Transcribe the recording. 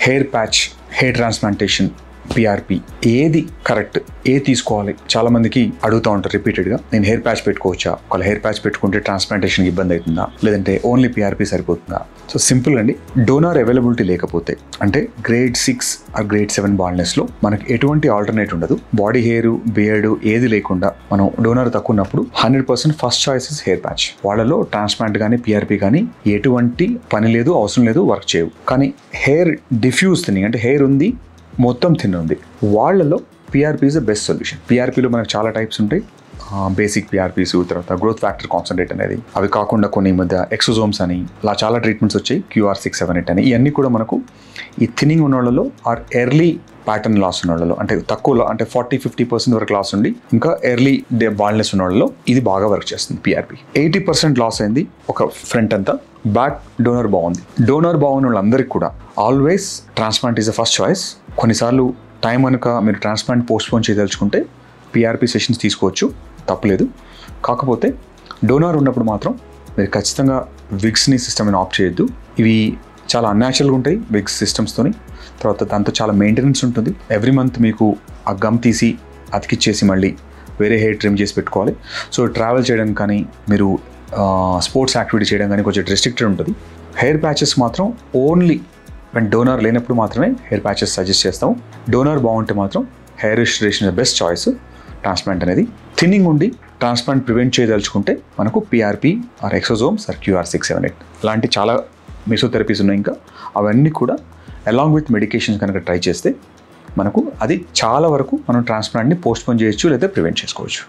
Hair patch, hair transplantation, PRP ఏది correct, ఏది తీసుకోవాలి చాలా మందికి అడుగుతూ ఉంటారు రిపీటెడ్గా. నేను హెయిర్ ప్యాచ్ పెట్టుకోవచ్చా, ఒకవేళ హెయిర్ ప్యాచ్ పెట్టుకుంటే ట్రాన్స్ప్లాంటేషన్కి ఇబ్బంది అవుతుందా, లేదంటే ఓన్లీ పిఆర్పి సరిపోతుందా? సో సింపుల్ అండి, డోనార్ అవైలబిలిటీ లేకపోతే అంటే గ్రేడ్ 6 ఆర్ గ్రేడ్ 7 బాల్నెస్లో మనకి ఎటువంటి ఆల్టర్నేట్ ఉండదు. బాడీ హెయిర్, బియర్డ్ ఏది లేకుండా మనం డోనార్ తక్కువ ఉన్నప్పుడు 100% first choice is hair patch. వాళ్ళలో ట్రాన్స్ప్లాంట్ కానీ పిఆర్పి కానీ ఎటువంటి పని లేదు, అవసరం లేదు, వర్క్ చేయవు. కానీ హెయిర్ డిఫ్యూజ్ థిన్నింగ్ అంటే హెయిర్ ఉంది మొత్తం థిన్ ఉంది, వాళ్ళలో PRP is the best solution. పిఆర్పిలో మనకు చాలా టైప్స్ ఉంటాయి. బేసిక్ పిఆర్పీస్, తర్వాత గ్రోత్ ఫ్యాక్టర్ కాన్సన్ట్రేట్ అనేది, అవి కాకుండా కొన్ని మధ్య ఎక్సోజోమ్స్ అని అలా చాలా ట్రీట్మెంట్స్ వచ్చాయి, QR678 అని. ఇవన్నీ కూడా మనకు ఈ థిన్నింగ్ ఉన్న వాళ్ళలో ఆర్ ఎర్లీ ప్యాటర్న్ లాస్ ఉన్న వాళ్ళలో, అంటే తక్కువలో అంటే 40-50% వరకు లాస్ ఉండి ఇంకా ఎర్లీ బాల్నెస్ ఉన్న వాళ్ళలో ఇది బాగా వర్క్ చేస్తుంది పిఆర్పి. 80% లాస్ అయింది ఒక ఫ్రంట్ అంతా, బ్యాక్ డోనర్ బాగుంది. డోనర్ బాగున్న వాళ్ళందరికీ కూడా always transplant is the first choice. కొన్నిసార్లు టైం కనుక మీరు ట్రాన్స్ప్లాంట్ పోస్ట్పోన్ చేయదలుచుకుంటే పిఆర్పి సెషన్స్ తీసుకోవచ్చు, తప్పలేదు. కాకపోతే డోనార్ ఉన్నప్పుడు మాత్రం మీరు ఖచ్చితంగా విగ్స్ని సిస్టమ్ని ఆప్ చేయొద్దు. ఇవి చాలా అన్యాచురల్గా ఉంటాయి విగ్స్ సిస్టమ్స్తోని. తర్వాత దాంతో చాలా మెయింటెనెన్స్ ఉంటుంది. ఎవ్రీ మంత్ మీకు ఆ గమ్ తీసి అతికిచ్చేసి మళ్ళీ వేరే హెయిర్ ట్రిమ్ చేసి పెట్టుకోవాలి. సో ట్రావెల్ చేయడం కానీ, మీరు స్పోర్ట్స్ యాక్టివిటీ చేయడం కానీ కొంచెం రెస్ట్రిక్టెడ్ ఉంటుంది. హెయిర్ ప్యాచెస్ మాత్రం ఓన్లీ డోనార్ లేనప్పుడు మాత్రమే హెయిర్ ప్యాచెస్ సజెస్ట్ చేస్తాము. డోనార్ బాగుంటే మాత్రం hair restoration best choice transplant అనేది. థిన్నింగ్ ఉండి ట్రాన్స్ప్లాంట్ ప్రివెంట్ చేయదలుచుకుంటే మనకు PRP are exosomes are QR678 లాంటి చాలా మెసోథెరపీస్ ఉన్నాయి. ఇంకా అవన్నీ కూడా అలాంగ్ విత్ మెడికేషన్స్ కనుక ట్రై చేస్తే మనకు అది చాలా వరకు మనం ట్రాన్స్ప్లాంట్ని పోస్ట్పోన్ చేయొచ్చు లేదా ప్రివెంట్ చేసుకోవచ్చు.